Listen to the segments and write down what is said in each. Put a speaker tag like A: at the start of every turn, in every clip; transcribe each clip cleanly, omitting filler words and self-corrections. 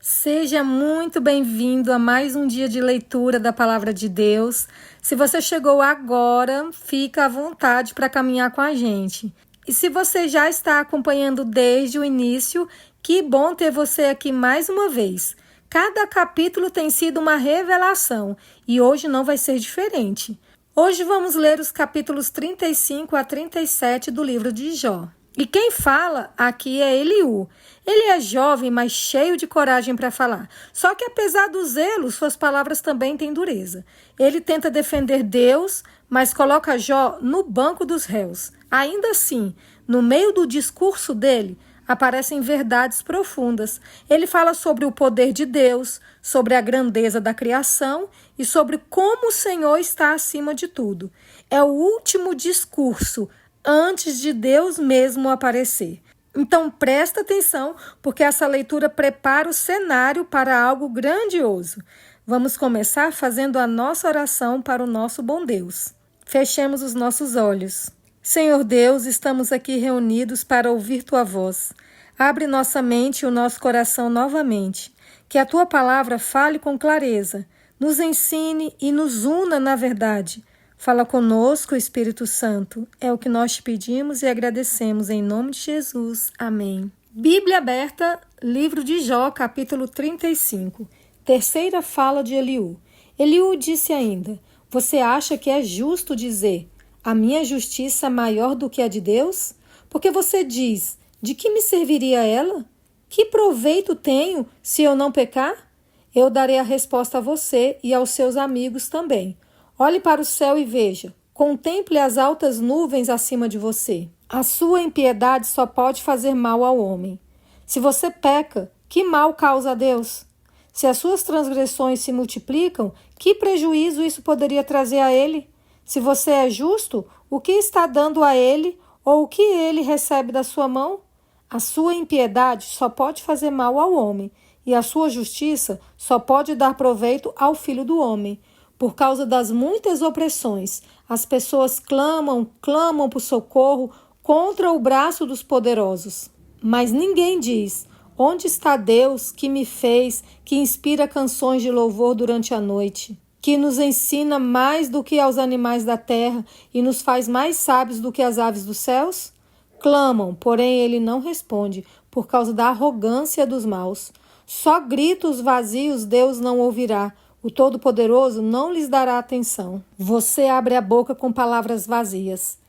A: Seja muito bem-vindo a mais um dia de leitura da Palavra de Deus. Se você chegou agora, fica à vontade para caminhar com a gente. E se você já está acompanhando desde o início, que bom ter você aqui mais uma vez. Cada capítulo tem sido uma revelação e hoje não vai ser diferente. Hoje vamos ler os capítulos 35 a 37 do livro de Jó. E quem fala aqui é Eliú. Ele é jovem, mas cheio de coragem para falar. Só que apesar do zelo, suas palavras também têm dureza. Ele tenta defender Deus, mas coloca Jó no banco dos réus. Ainda assim, no meio do discurso dele, aparecem verdades profundas. Ele fala sobre o poder de Deus, sobre a grandeza da criação e sobre como o Senhor está acima de tudo. É o último discurso antes de Deus mesmo aparecer. Então presta atenção, porque essa leitura prepara o cenário para algo grandioso. Vamos começar fazendo a nossa oração para o nosso bom Deus. Fechemos os nossos olhos. Senhor Deus, estamos aqui reunidos para ouvir Tua voz. Abre nossa mente e o nosso coração novamente. Que a Tua palavra fale com clareza, nos ensine e nos una na verdade. Fala conosco, Espírito Santo. É o que nós te pedimos e agradecemos em nome de Jesus. Amém. Bíblia aberta, livro de Jó, capítulo 35. Terceira fala de Eliú. Eliú disse ainda: Você acha que é justo dizer: a minha justiça é maior do que a de Deus? Porque você diz: de que me serviria ela? Que proveito tenho se eu não pecar? Eu darei a resposta a você e aos seus amigos também. Olhe para o céu e veja. Contemple as altas nuvens acima de você. A sua impiedade só pode fazer mal ao homem. Se você peca, que mal causa a Deus? Se as suas transgressões se multiplicam, que prejuízo isso poderia trazer a ele? Se você é justo, o que está dando a ele ou o que ele recebe da sua mão? A sua impiedade só pode fazer mal ao homem, e a sua justiça só pode dar proveito ao filho do homem. Por causa das muitas opressões, as pessoas clamam por socorro contra o braço dos poderosos. Mas ninguém diz: onde está Deus que me fez, que inspira canções de louvor durante a noite, que nos ensina mais do que aos animais da terra e nos faz mais sábios do que as aves dos céus? Clamam, porém ele não responde, por causa da arrogância dos maus. Só gritos vazios Deus não ouvirá. O Todo-Poderoso não lhes dará atenção. Você abre a boca com palavras vazias.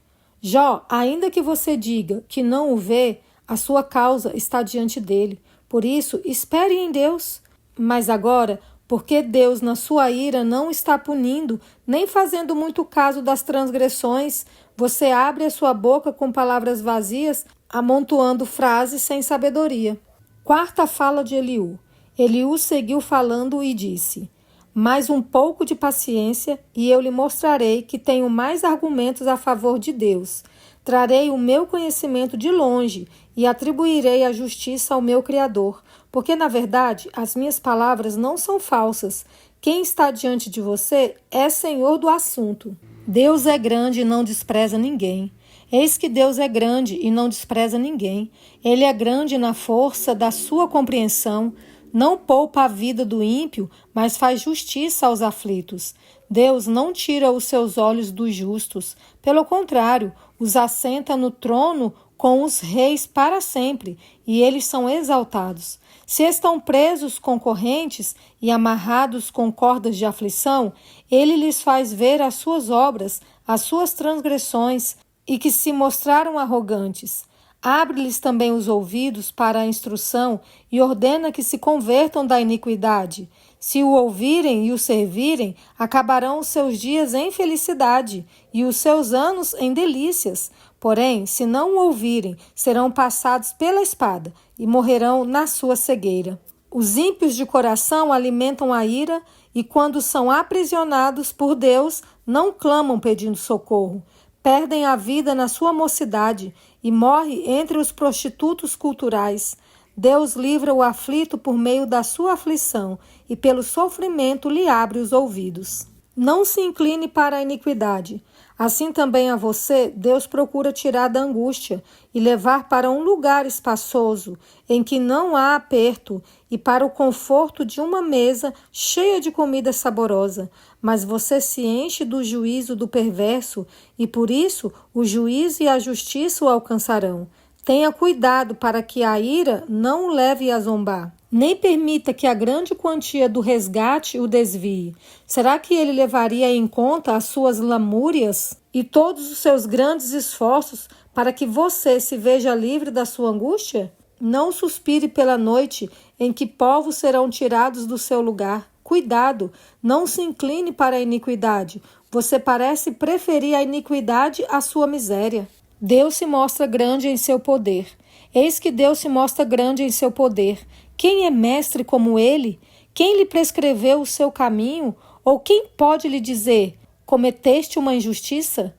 A: Jó, ainda que você diga que não o vê, a sua causa está diante dele. Por isso, espere em Deus. Mas agora, porque Deus na sua ira não está punindo, nem fazendo muito caso das transgressões, você abre a sua boca com palavras vazias, amontoando frases sem sabedoria. Quarta fala de Eliú. Eliú seguiu falando e disse: mais um pouco de paciência e eu lhe mostrarei que tenho mais argumentos a favor de Deus. Trarei o meu conhecimento de longe e atribuirei a justiça ao meu Criador, porque, na verdade, as minhas palavras não são falsas. Quem está diante de você é senhor do assunto. Deus é grande e não despreza ninguém. Eis que Deus é grande e não despreza ninguém. Ele é grande na força da sua compreensão. Não poupa a vida do ímpio, mas faz justiça aos aflitos. Deus não tira os seus olhos dos justos. Pelo contrário, os assenta no trono com os reis para sempre, e eles são exaltados. Se estão presos com correntes e amarrados com cordas de aflição, ele lhes faz ver as suas obras, as suas transgressões, e que se mostraram arrogantes. Abre-lhes também os ouvidos para a instrução e ordena que se convertam da iniquidade. Se o ouvirem e o servirem, acabarão os seus dias em felicidade e os seus anos em delícias. Porém, se não o ouvirem, serão passados pela espada e morrerão na sua cegueira. Os ímpios de coração alimentam a ira e, quando são aprisionados por Deus, não clamam pedindo socorro. Perdem a vida na sua mocidade e morre entre os prostitutos culturais. Deus livra o aflito por meio da sua aflição e pelo sofrimento lhe abre os ouvidos. Não se incline para a iniquidade. Assim também a você, Deus procura tirar da angústia e levar para um lugar espaçoso, em que não há aperto, e para o conforto de uma mesa cheia de comida saborosa. Mas você se enche do juízo do perverso, e por isso o juízo e a justiça o alcançarão. Tenha cuidado para que a ira não o leve a zombar. Nem permita que a grande quantia do resgate o desvie. Será que ele levaria em conta as suas lamúrias e todos os seus grandes esforços para que você se veja livre da sua angústia? Não suspire pela noite em que povos serão tirados do seu lugar. Cuidado, não se incline para a iniquidade. Você parece preferir a iniquidade à sua miséria. Deus se mostra grande em seu poder. Eis que Deus se mostra grande em seu poder. Quem é mestre como ele? Quem lhe prescreveu o seu caminho? Ou quem pode lhe dizer, cometeste uma injustiça?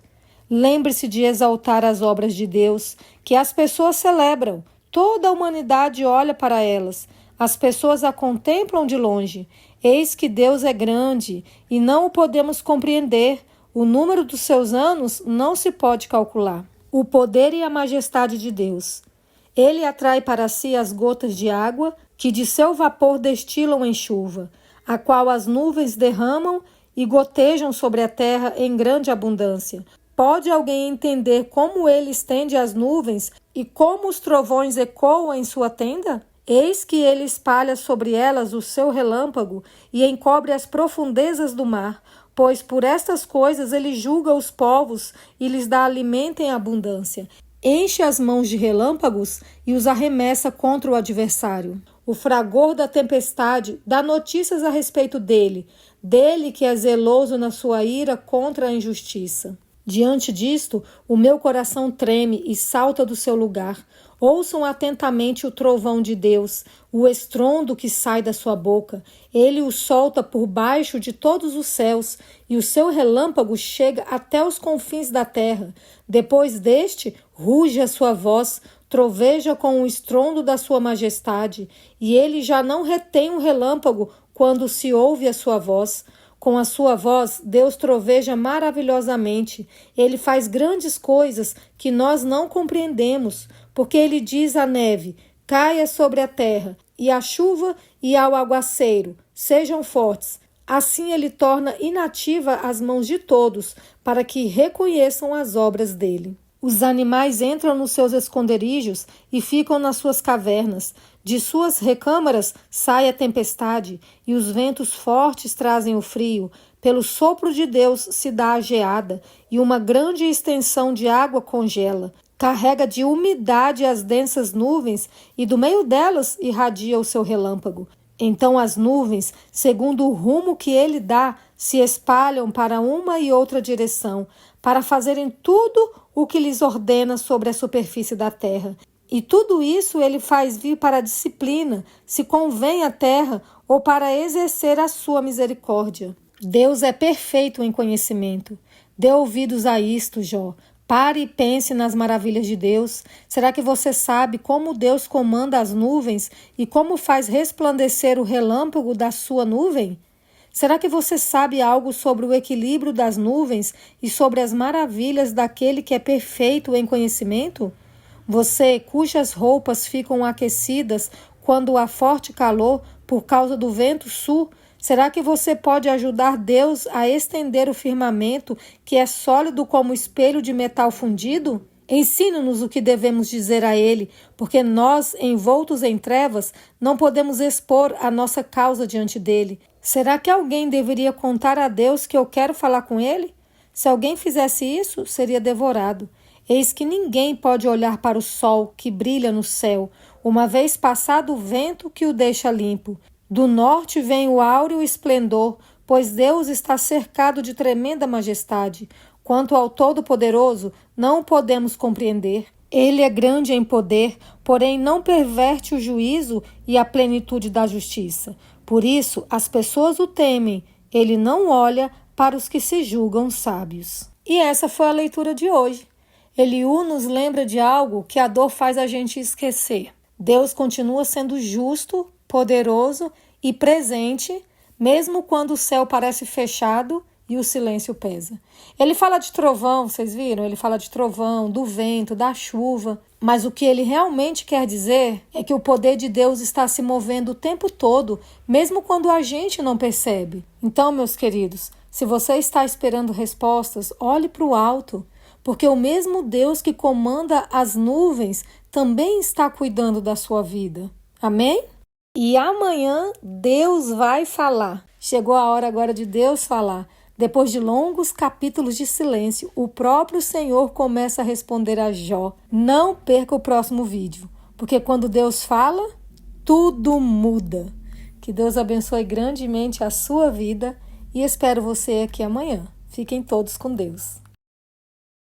A: Lembre-se de exaltar as obras de Deus, que as pessoas celebram. Toda a humanidade olha para elas. As pessoas a contemplam de longe. Eis que Deus é grande e não o podemos compreender. O número dos seus anos não se pode calcular. O poder e a majestade de Deus. Ele atrai para si as gotas de água que de seu vapor destilam em chuva, a qual as nuvens derramam e gotejam sobre a terra em grande abundância. Pode alguém entender como ele estende as nuvens e como os trovões ecoam em sua tenda? Eis que ele espalha sobre elas o seu relâmpago e encobre as profundezas do mar, pois por estas coisas ele julga os povos e lhes dá alimento em abundância. Enche as mãos de relâmpagos e os arremessa contra o adversário. O fragor da tempestade dá notícias a respeito dele que é zeloso na sua ira contra a injustiça. Diante disto, o meu coração treme e salta do seu lugar. Ouçam atentamente o trovão de Deus, o estrondo que sai da sua boca. Ele o solta por baixo de todos os céus, e o seu relâmpago chega até os confins da terra. Depois deste, ruge a sua voz, troveja com o estrondo da sua majestade, e ele já não retém um relâmpago quando se ouve a sua voz. Com a sua voz, Deus troveja maravilhosamente. Ele faz grandes coisas que nós não compreendemos, porque ele diz à neve, caia sobre a terra, e à chuva e ao aguaceiro, sejam fortes. Assim ele torna inativa as mãos de todos, para que reconheçam as obras dele. Os animais entram nos seus esconderijos e ficam nas suas cavernas. De suas recâmaras sai a tempestade, e os ventos fortes trazem o frio. Pelo sopro de Deus se dá a geada, e uma grande extensão de água congela. Carrega de umidade as densas nuvens, e do meio delas irradia o seu relâmpago. Então as nuvens, segundo o rumo que ele dá, se espalham para uma e outra direção, para fazerem tudo o que lhes ordena sobre a superfície da terra. E tudo isso ele faz vir para a disciplina, se convém à terra, ou para exercer a sua misericórdia. Deus é perfeito em conhecimento. Dê ouvidos a isto, Jó. Pare e pense nas maravilhas de Deus. Será que você sabe como Deus comanda as nuvens e como faz resplandecer o relâmpago da sua nuvem? Será que você sabe algo sobre o equilíbrio das nuvens e sobre as maravilhas daquele que é perfeito em conhecimento? Você, cujas roupas ficam aquecidas quando há forte calor por causa do vento sul, será que você pode ajudar Deus a estender o firmamento que é sólido como espelho de metal fundido? Ensina-nos o que devemos dizer a ele, porque nós, envoltos em trevas, não podemos expor a nossa causa diante dele. Será que alguém deveria contar a Deus que eu quero falar com ele? Se alguém fizesse isso, seria devorado. Eis que ninguém pode olhar para o sol que brilha no céu, uma vez passado o vento que o deixa limpo. Do norte vem o áureo esplendor, pois Deus está cercado de tremenda majestade. Quanto ao Todo-Poderoso, não o podemos compreender. Ele é grande em poder, porém não perverte o juízo e a plenitude da justiça. Por isso, as pessoas o temem. Ele não olha para os que se julgam sábios. E essa foi a leitura de hoje. Eliú nos lembra de algo que a dor faz a gente esquecer. Deus continua sendo justo, poderoso e presente, mesmo quando o céu parece fechado e o silêncio pesa. Ele fala de trovão, vocês viram? Ele fala de trovão, do vento, da chuva. Mas o que ele realmente quer dizer é que o poder de Deus está se movendo o tempo todo, mesmo quando a gente não percebe. Então, meus queridos, se você está esperando respostas, olhe para o alto, porque o mesmo Deus que comanda as nuvens também está cuidando da sua vida. Amém? E amanhã Deus vai falar. Chegou a hora agora de Deus falar. Depois de longos capítulos de silêncio, o próprio Senhor começa a responder a Jó. Não perca o próximo vídeo, porque quando Deus fala, tudo muda. Que Deus abençoe grandemente a sua vida e espero você aqui amanhã. Fiquem todos com Deus.